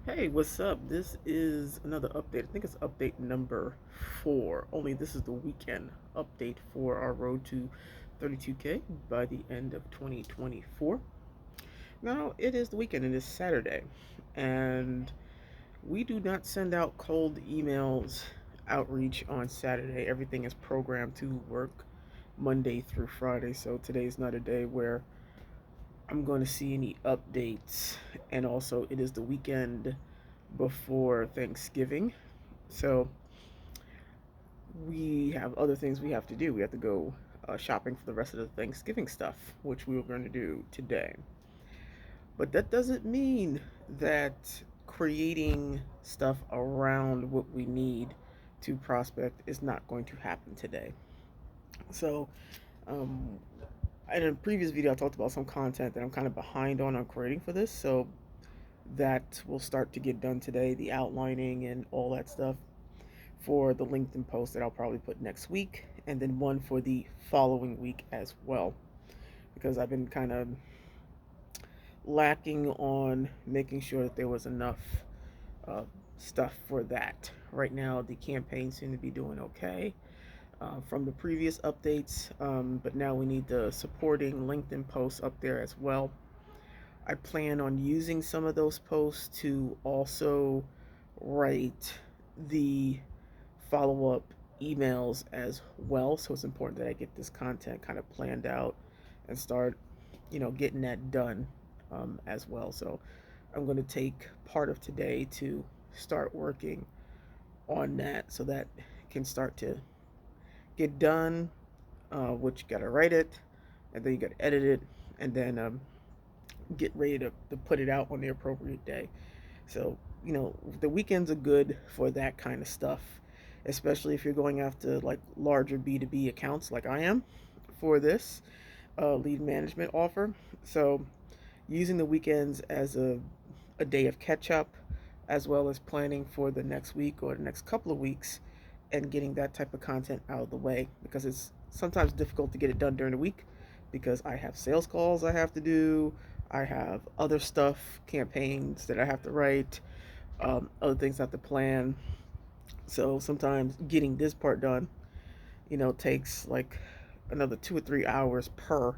Hey, what's up? This is another update. I think it's update number 4. Only this is the weekend update for our road to 32K by the end of 2024. Now, it is the weekend, it is Saturday, and we do not send out cold emails outreach on Saturday. Everything is programmed to work Monday through Friday, so today is not a day where I'm going to see any updates. And also, it is the weekend before Thanksgiving. So we have other things we have to do. We have to go shopping for the rest of the Thanksgiving stuff, which we were going to do today. But that doesn't mean that creating stuff around what we need to prospect is not going to happen today. So, um, in a previous video, I talked about some content that I'm kind of behind on creating for this. So that will start to get done today, the outlining and all that stuff for the LinkedIn post that I'll probably put next week, and then one for the following week as well, because I've been kind of lacking on making sure that there was enough uh, stuff for that. Right now, the campaign seemed to be doing okay from the previous updates, but now we need the supporting LinkedIn posts up there as well. I plan on using some of those posts to also write the follow up emails as well. So it's important that I get this content kind of planned out and start, getting that done as well. So I'm going to take part of today to start working on that so that it can start to get done. Which you got to write it, and then you got to edit it, and then get ready to put it out on the appropriate day. So, the weekends are good for that kind of stuff, especially if you're going after like larger B2B accounts like I am for this lead management offer. So, using the weekends as a day of catch up, as well as planning for the next week or the next couple of weeks and getting that type of content out of the way, because it's sometimes difficult to get it done during the week because I have sales calls I have to do, I have other stuff, campaigns that I have to write, other things I have to plan. So sometimes getting this part done, takes like another 2 or 3 hours per,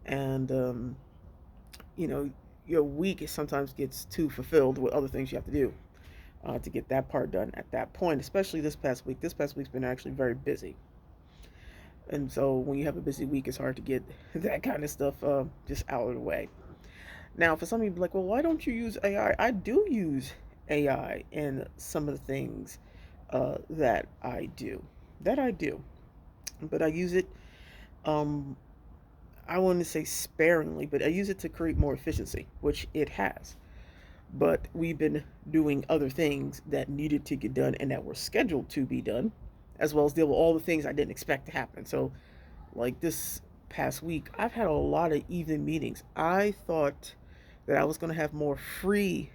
and you know, your week sometimes gets too fulfilled with other things you have to do to get that part done at that point. Especially this past week. This past week's been actually very busy, and so when you have a busy week, it's hard to get that kind of stuff just out of the way. Now, for some people, like, well, why don't you use AI? I do use AI in some of the things that I do. That I do, but I use it. Um, I wouldn't say sparingly, but I use it to create more efficiency, which it has. But we've been doing other things that needed to get done and that were scheduled to be done, as well as deal with all the things I didn't expect to happen. So, like this past week, I've had a lot of evening meetings. I thought that I was going to have more free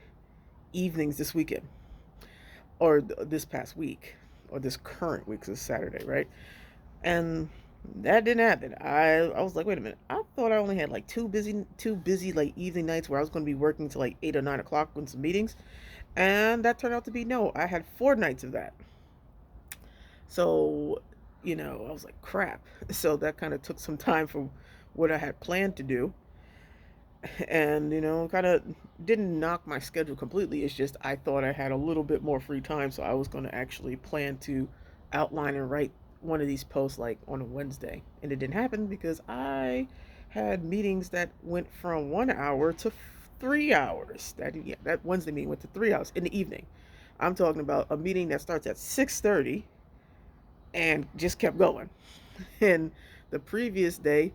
evenings this weekend, or this past week, or this current week, 'cause it's Saturday, right? And that didn't happen. I was like, wait a minute. I thought I only had like two busy like evening nights where I was going to be working till like 8 or 9 o'clock with some meetings, and that turned out to be no. I had 4 nights of that. So, I was like, crap. So that kind of took some time from what I had planned to do, and kind of didn't knock my schedule completely. It's just I thought I had a little bit more free time, so I was going to actually plan to outline and write one of these posts like on a Wednesday, and it didn't happen because I had meetings that went from 1 hour to 3 hours. That Wednesday meeting went to 3 hours in the evening. I'm talking about a meeting that starts at 6:30 and just kept going. And the previous day,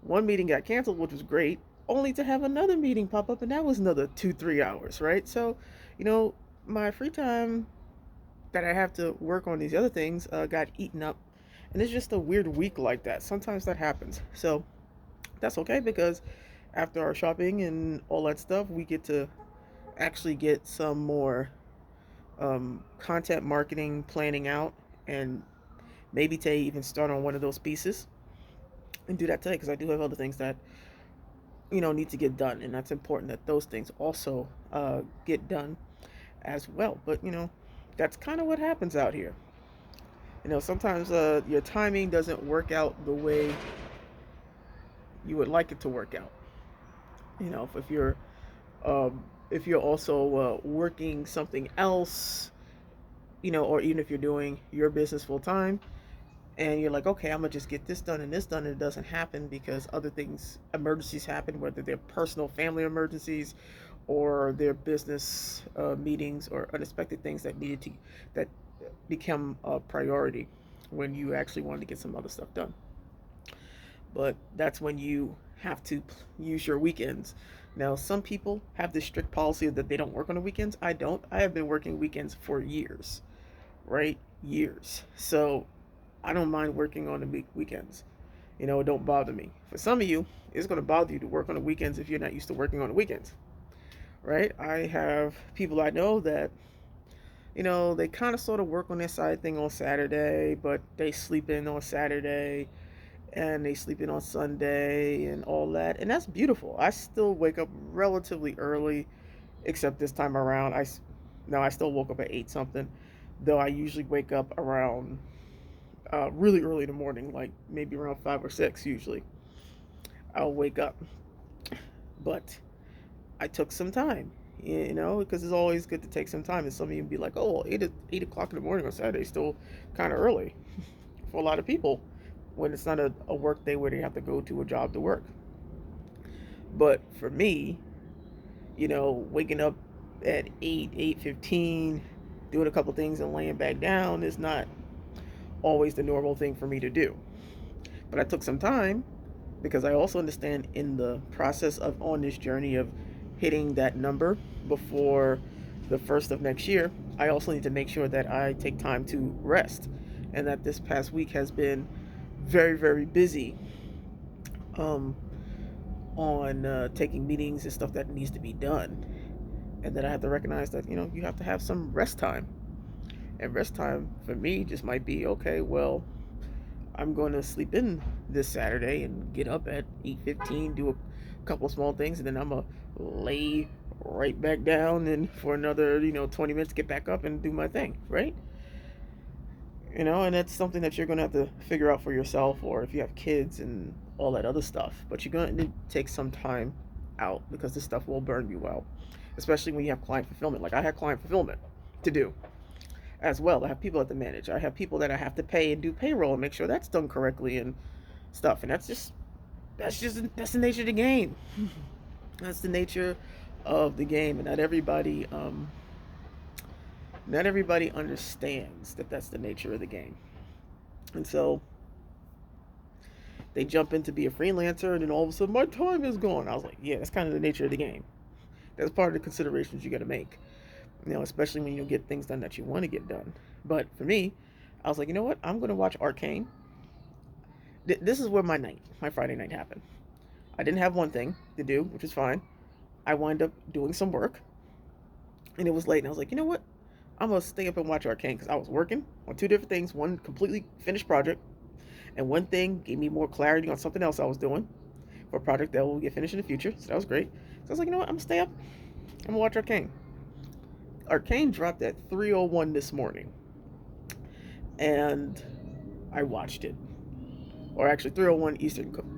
one meeting got canceled, which was great, only to have another meeting pop up, and that was another 2, 3 hours, right? So, you know, my free time that I have to work on these other things got eaten up. And it's just a weird week like that. Sometimes that happens. So that's okay because after our shopping and all that stuff, we get to actually get some more content marketing planning out, and maybe to even start on one of those pieces and do that today because I do have other things that need to get done, and that's important that those things also get done as well. But that's kind of what happens out here. Sometimes your timing doesn't work out the way you would like it to work out. If you're also working something else, or even if you're doing your business full time, and you're like, okay, I'm gonna just get this done and this done, and it doesn't happen because other things, emergencies happen, whether they're personal family emergencies or their business meetings or unexpected things that become a priority when you actually wanted to get some other stuff done. But that's when you have to use your weekends. Now, some people have this strict policy that they don't work on the weekends. I don't. I have been working weekends for years, right? Years. So I don't mind working on the weekends. It don't bother me. For some of you, it's going to bother you to work on the weekends if you're not used to working on the weekends, right? I have people I know that, they kind of sort of work on their side thing on Saturday, but they sleep in on Saturday and they sleep in on Sunday and all that. And that's beautiful. I still wake up relatively early, except this time around. I still woke up at 8 something, though I usually wake up around really early in the morning, like maybe around 5 or 6 usually. I'll wake up. But I took some time, because it's always good to take some time. And some of you be like, oh, 8 o'clock in the morning on Saturday is still kind of early for a lot of people when it's not a work day where they have to go to a job to work. But for me, waking up at 8:15, doing a couple things and laying back down is not always the normal thing for me to do. But I took some time because I also understand in the process of on this journey of hitting that number before the first of next year, I also need to make sure that I take time to rest, and that this past week has been very, very busy um, on taking meetings and stuff that needs to be done, and that I have to recognize that you have to have some rest time. And rest time for me just might be, okay, well, I'm going to sleep in this Saturday and get up at 8:15, do a couple of small things, and then I'm going to lay right back down and for another 20 minutes get back up and do my thing, right? And that's something that you're going to have to figure out for yourself, or if you have kids and all that other stuff. But you're going to take some time out because this stuff will burn you out, especially when you have client fulfillment. Like I have client fulfillment to do as well. I have people to manage. I have people that I have to pay and do payroll and make sure that's done correctly and stuff. And that's the nature of the game. That's the nature of the game, and not everybody understands that that's the nature of the game. And so they jump in to be a freelancer, and then all of a sudden my time is gone. I was like, yeah, that's kind of the nature of the game. That's part of the considerations you got to make. Especially when you get things done that you want to get done. But for me, I was like, you know what? I'm going to watch Arcane. This is where my Friday night happened. I didn't have one thing to do, which is fine. I wound up doing some work, and it was late, and I was like, you know what? I'm going to stay up and watch Arcane because I was working on two different things. One completely finished project, and one thing gave me more clarity on something else I was doing for a project that will get finished in the future. So that was great. So I was like, you know what? I'm going to stay up. I'm going to watch Arcane. Arcane dropped at 3:01 this morning, and I watched it. Or actually 3:01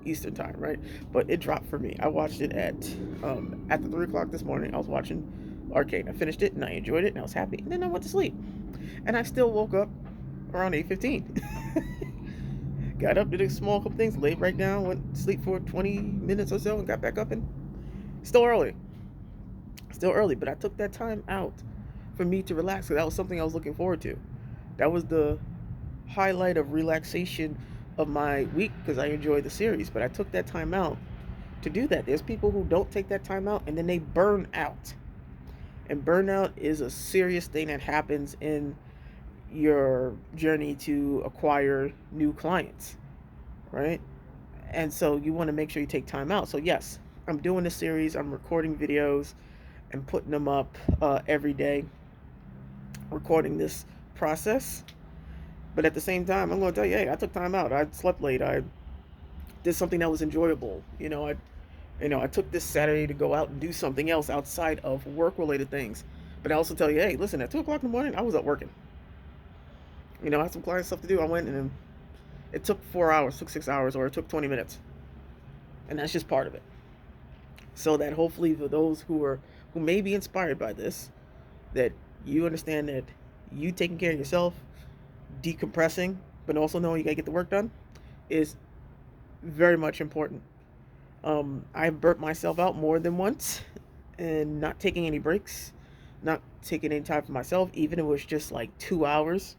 Eastern time, right? But it dropped for me. I watched it at the 3 o'clock this morning. I was watching Arcane. I finished it and I enjoyed it and I was happy. And then I went to sleep, and I still woke up around 8:15. Got up, did a small couple things, laid right down, went to sleep for 20 minutes or so, and got back up. And still early, but I took that time out for me to relax. So that was something I was looking forward to. That was the highlight of relaxation of my week because I enjoyed the series. But I took that time out to do that. There's people who don't take that time out and then they burn out. And burnout is a serious thing that happens in your journey to acquire new clients, right? And so you want to make sure you take time out. So yes, I'm doing this series. I'm recording videos and putting them up every day, recording this process. But at the same time, I'm going to tell you, hey, I took time out. I slept late. I did something that was enjoyable. I I took this Saturday to go out and do something else outside of work related things. But I also tell you, hey, listen, at 2 o'clock in the morning, I was up working. I had some client stuff to do. I went and it took 4 hours, took 6 hours, or it took 20 minutes. And that's just part of it. So that hopefully for those who may be inspired by this, that you understand that you taking care of yourself, decompressing, but also knowing you gotta get the work done is very much important. I burnt myself out more than once and not taking any breaks, not taking any time for myself, even if it was just like 2 hours.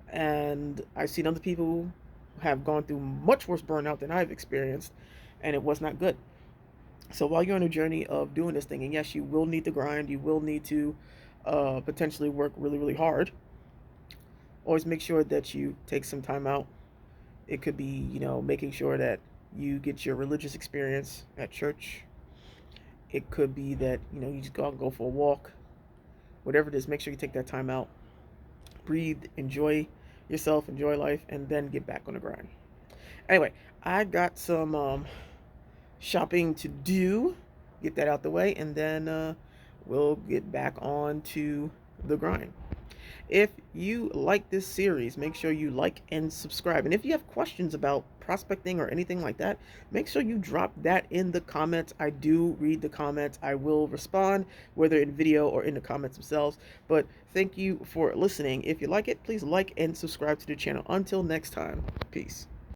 And I've seen other people who have gone through much worse burnout than I've experienced, and it was not good. So while you're on a journey of doing this thing, and yes, you will need to grind, you will need to potentially work really, really hard. Always make sure that you take some time out. It could be, making sure that you get your religious experience at church. It could be that, you just go out and go for a walk. Whatever it is, make sure you take that time out. Breathe, enjoy yourself, enjoy life, and then get back on the grind. Anyway, I got some shopping to do. Get that out the way, and then we'll get back on to the grind. If you like this series, make sure you like and subscribe. And if you have questions about prospecting or anything like that, make sure you drop that in the comments. I do read the comments. I will respond, whether in video or in the comments themselves. But thank you for listening. If you like it, please like and subscribe to the channel. Until next time, peace.